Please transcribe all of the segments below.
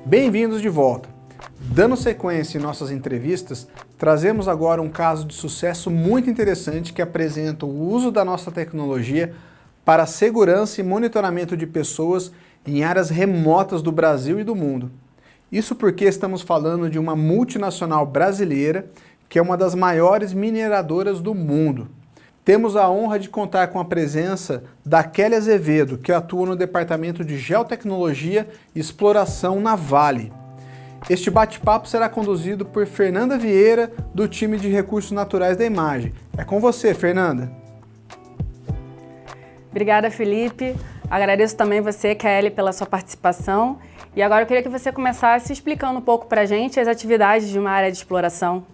Bem-vindos de volta. Dando sequência em nossas entrevistas, trazemos agora um caso de sucesso muito interessante que apresenta o uso da nossa tecnologia para a segurança e monitoramento de pessoas em áreas remotas do Brasil e do mundo. Isso porque estamos falando de uma multinacional brasileira que é uma das maiores mineradoras do mundo. Temos a honra de contar com a presença da Kelly Azevedo, que atua no Departamento de Geotecnologia e Exploração na Vale. Este bate-papo será conduzido por Fernanda Vieira, do time de Recursos Naturais da Imagem. É com você, Fernanda. Obrigada, Felipe. Agradeço também você, Kelly, pela sua participação. E agora eu queria que você começasse explicando um pouco para a gente as atividades de uma área de exploração.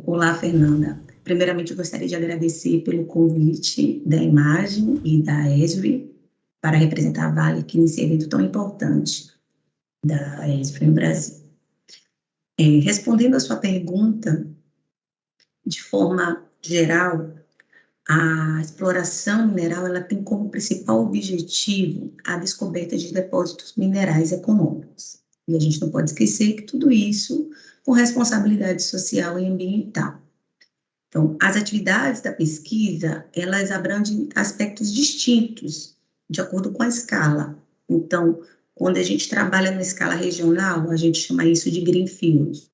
Olá, Fernanda. Primeiramente, eu gostaria de agradecer pelo convite da Imagem e da ESRI para representar a Vale aqui nesse evento tão importante da ESRI no Brasil. Respondendo a sua pergunta, de forma geral, a exploração mineral ela tem como principal objetivo a descoberta de depósitos minerais econômicos. E a gente não pode esquecer que tudo isso com responsabilidade social e ambiental. Então, as atividades da pesquisa, elas abrangem aspectos distintos, de acordo com a escala. Então, quando a gente trabalha na escala regional, a gente chama isso de greenfield.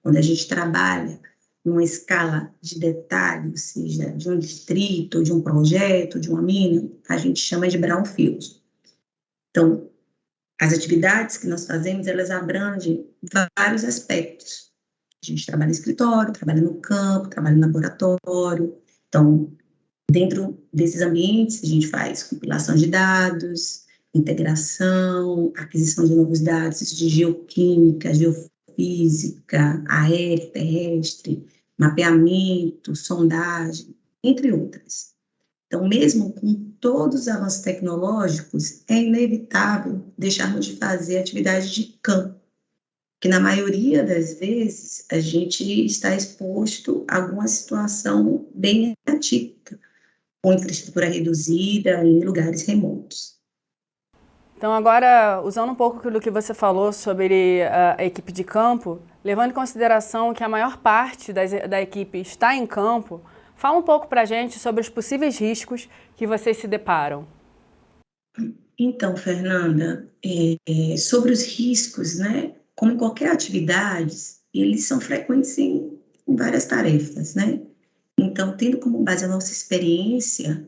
Quando a gente trabalha numa escala de detalhe, ou seja, de um distrito, de um projeto, de uma mina, a gente chama de brownfield. Então, as atividades que nós fazemos, elas abrangem vários aspectos. A gente trabalha no escritório, trabalha no campo, trabalha no laboratório. Então, dentro desses ambientes, a gente faz compilação de dados, integração, aquisição de novos dados de geoquímica, geofísica, aérea, terrestre, mapeamento, sondagem, entre outras. Então, mesmo com todos os avanços tecnológicos, é inevitável deixarmos de fazer atividade de campo, que na maioria das vezes a gente está exposto a alguma situação bem atípica, com infraestrutura reduzida em lugares remotos. Então agora, usando um pouco do que você falou sobre a equipe de campo, levando em consideração que a maior parte da equipe está em campo, fala um pouco para a gente sobre os possíveis riscos que vocês se deparam. Então, Fernanda, sobre os riscos, né? Como em qualquer atividade, eles são frequentes em várias tarefas, né? Então, tendo como base a nossa experiência,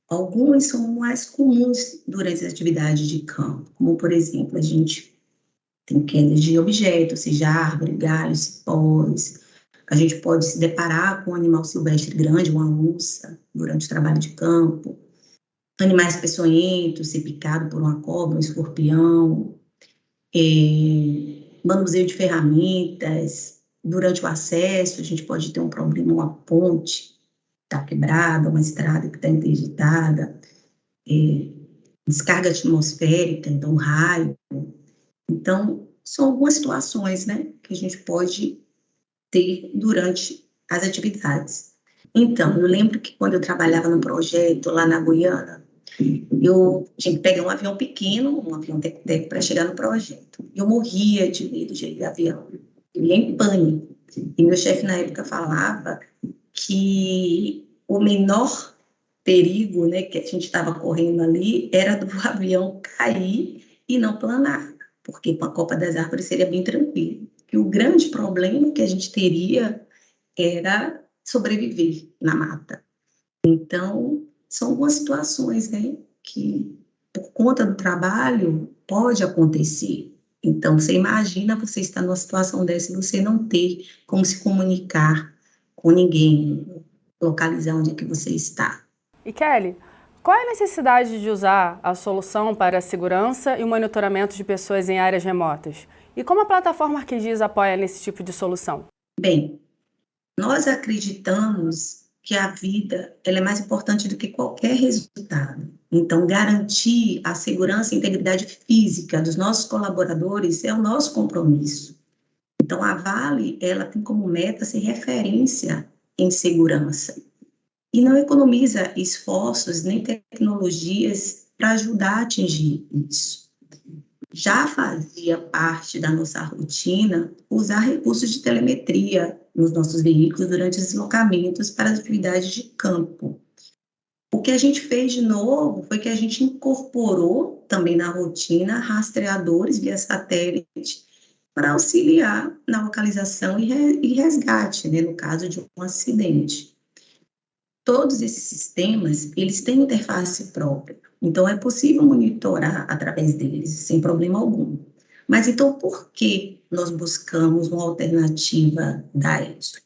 algumas são mais comuns durante as atividades de campo, como, por exemplo, a gente tem quedas de objetos, seja árvore, galhos, cipós. A gente pode se deparar com um animal silvestre grande, uma onça, durante o trabalho de campo. Animais peçonhentos, ser picado por uma cobra, um escorpião. Manuseio de ferramentas. Durante o acesso, a gente pode ter um problema, uma ponte está quebrada, uma estrada que está interditada, descarga atmosférica, então raio. Então, são algumas situações, né, que a gente pode ter durante as atividades. Então, eu lembro que quando eu trabalhava no projeto lá na Guiana, eu tinha que pegar um avião pequeno, um avião teco-teco, para chegar no projeto. Eu morria de medo de ir de avião, eu ia em pânico. E meu chefe na época falava que o menor perigo, né, que a gente estava correndo ali era do avião cair e não planar, porque com a copa das árvores seria bem tranquilo. E o grande problema que a gente teria era sobreviver na mata. Então, são algumas situações, né, que por conta do trabalho pode acontecer. Então, você imagina você estar numa situação dessa e você não ter como se comunicar com ninguém, localizar onde é que você está. E Kelly, qual é a necessidade de usar a solução para a segurança e o monitoramento de pessoas em áreas remotas? E como a plataforma ArcGIS apoia nesse tipo de solução? Bem, nós acreditamos que a vida ela é mais importante do que qualquer resultado. Então, garantir a segurança e integridade física dos nossos colaboradores é o nosso compromisso. Então, a Vale ela tem como meta ser referência em segurança e não economiza esforços nem tecnologias para ajudar a atingir isso. já fazia parte da nossa rotina usar recursos de telemetria nos nossos veículos durante os deslocamentos para as atividades de campo. O que a gente fez de novo foi que a gente incorporou também na rotina rastreadores via satélite para auxiliar na localização e resgate, né, no caso de um acidente. Todos esses sistemas, eles têm interface própria, então é possível monitorar através deles, sem problema algum. Mas então, por que nós buscamos uma alternativa da ESO?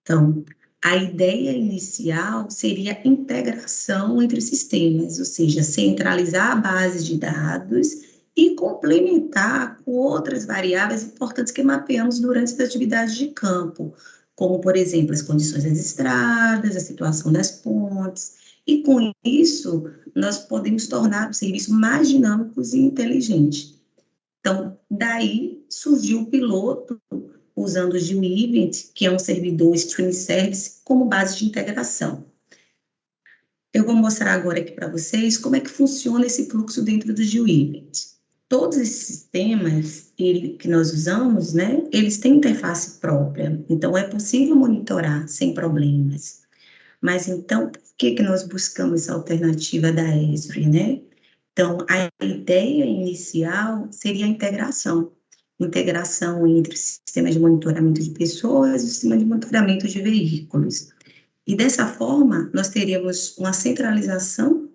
Então, a ideia inicial seria a integração entre sistemas, ou seja, centralizar a base de dados e complementar com outras variáveis importantes que mapeamos durante as atividades de campo, como, por exemplo, as condições das estradas, a situação das pontes, e com isso, nós podemos tornar o serviço mais dinâmico e inteligente. Então, daí surgiu o piloto, usando o GeoEvent, que é um servidor Stream Service, como base de integração. Eu vou mostrar agora aqui para vocês como é que funciona esse fluxo dentro do GeoEvent. Todos esses sistemas que nós usamos, né, eles têm interface própria, então é possível monitorar sem problemas. Mas então, por que nós buscamos essa alternativa da Esri, né? Então, a ideia inicial seria a integração entre sistemas de monitoramento de pessoas e sistema de monitoramento de veículos. E dessa forma, nós teríamos uma centralização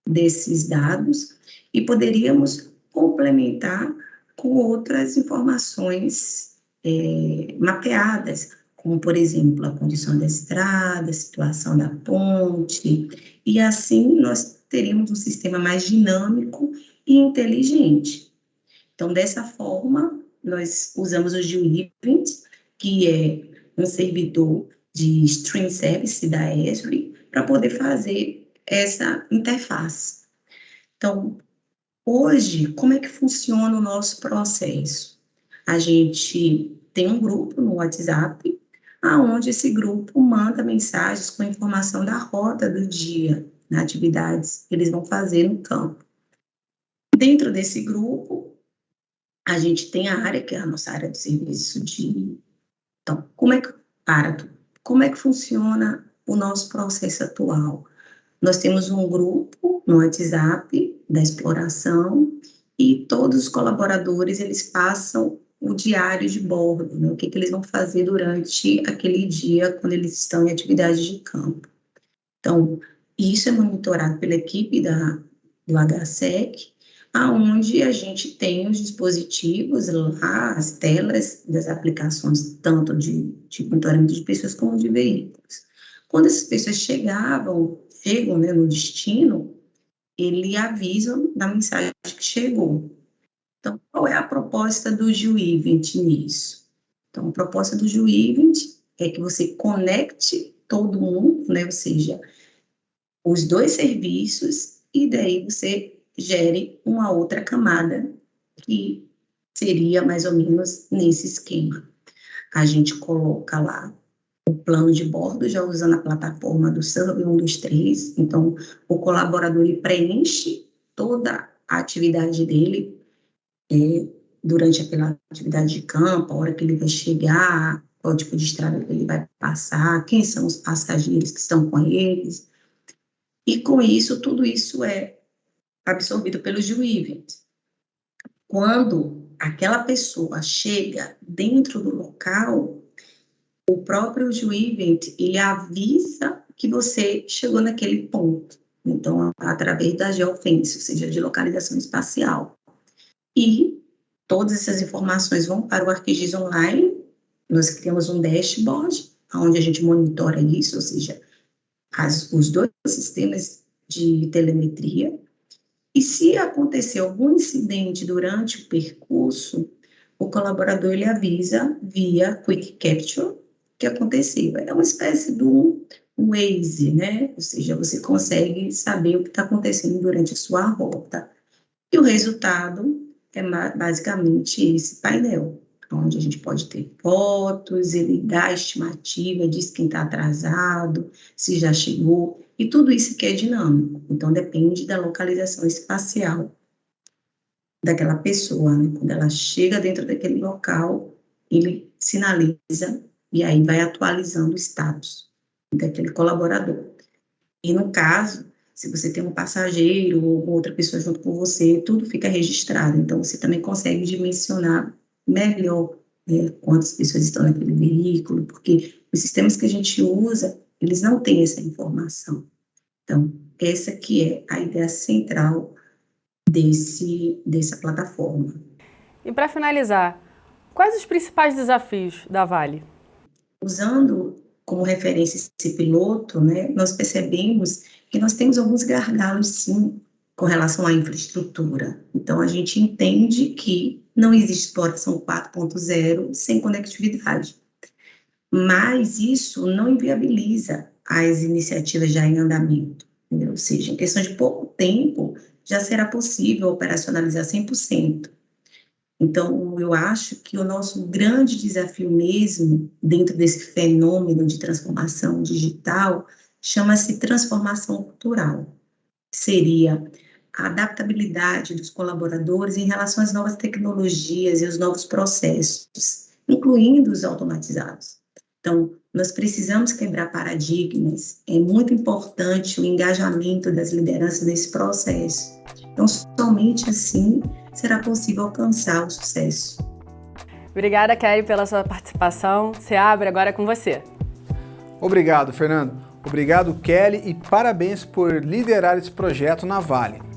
desses dados e poderíamos complementar com outras informações mapeadas, como, por exemplo, a condição da estrada, a situação da ponte, e assim nós teríamos um sistema mais dinâmico e inteligente. Então, dessa forma, nós usamos o GeoEvent, que é um servidor de Stream Service da Esri, para poder fazer essa interface. Então, hoje, como é que funciona o nosso processo? A gente tem um grupo no WhatsApp, aonde esse grupo manda mensagens com informação da rota do dia, nas atividades que eles vão fazer no campo. Dentro desse grupo, a gente tem a área, que é a nossa área de serviço de... Então, como é que funciona o nosso processo atual? Nós temos um grupo no WhatsApp da exploração e todos os colaboradores, eles passam o diário de bordo, né? O que eles vão fazer durante aquele dia, quando eles estão em atividade de campo. Então, isso é monitorado pela equipe do HSEC, aonde a gente tem os dispositivos lá, as telas das aplicações, tanto de monitoramento de pessoas como de veículos. Quando essas pessoas chegam, né, no destino, ele avisa da mensagem que chegou. Então, qual é a proposta do GeoEvent nisso? Então, a proposta do GeoEvent é que você conecte todo mundo, né, ou seja, os dois serviços, e daí você gere uma outra camada, que seria mais ou menos nesse esquema. A gente coloca lá o plano de bordo, já usando a plataforma do Survey 123, então o colaborador ele preenche toda a atividade dele durante aquela atividade de campo, a hora que ele vai chegar, qual tipo de estrada que ele vai passar, quem são os passageiros que estão com eles, e com isso, tudo isso é absorvido pelo GeoEvent. Quando aquela pessoa chega dentro do local, o próprio GeoEvent, ele avisa que você chegou naquele ponto. Então, através da geofence, ou seja, de localização espacial. E todas essas informações vão para o ArcGIS Online. Nós criamos um dashboard, onde a gente monitora isso, ou seja, os dois sistemas de telemetria. E se acontecer algum incidente durante o percurso, o colaborador ele avisa via Quick Capture que aconteceu. É uma espécie de um Waze, né? Ou seja, você consegue saber o que está acontecendo durante a sua rota. E o resultado é basicamente esse painel, onde a gente pode ter fotos, ele dá a estimativa, diz quem está atrasado, se já chegou, e tudo isso que é dinâmico. Então, depende da localização espacial. daquela pessoa, né? Quando ela chega dentro daquele local, ele sinaliza e aí vai atualizando o status daquele colaborador. E no caso, se você tem um passageiro ou outra pessoa junto com você, tudo fica registrado. Então, você também consegue dimensionar melhor, né, quantas pessoas estão naquele veículo, porque os sistemas que a gente usa, eles não têm essa informação. Então, essa que é a ideia central dessa plataforma. E para finalizar, quais os principais desafios da Vale? Usando como referência esse piloto, né, nós percebemos que nós temos alguns gargalos, sim, com relação à infraestrutura. Então, a gente entende que não existe exploração 4.0 sem conectividade. Mas isso não inviabiliza as iniciativas já em andamento, entendeu? Ou seja, em questão de pouco tempo, já será possível operacionalizar 100%. Então, eu acho que o nosso grande desafio mesmo, dentro desse fenômeno de transformação digital, chama-se transformação cultural. Seria a adaptabilidade dos colaboradores em relação às novas tecnologias e os novos processos, incluindo os automatizados. Então, nós precisamos quebrar paradigmas, é muito importante o engajamento das lideranças nesse processo. Então, somente assim será possível alcançar o sucesso. Obrigada, Kelly, pela sua participação. Seabra, agora é com você. Obrigado, Fernando. Obrigado, Kelly, e parabéns por liderar esse projeto na Vale.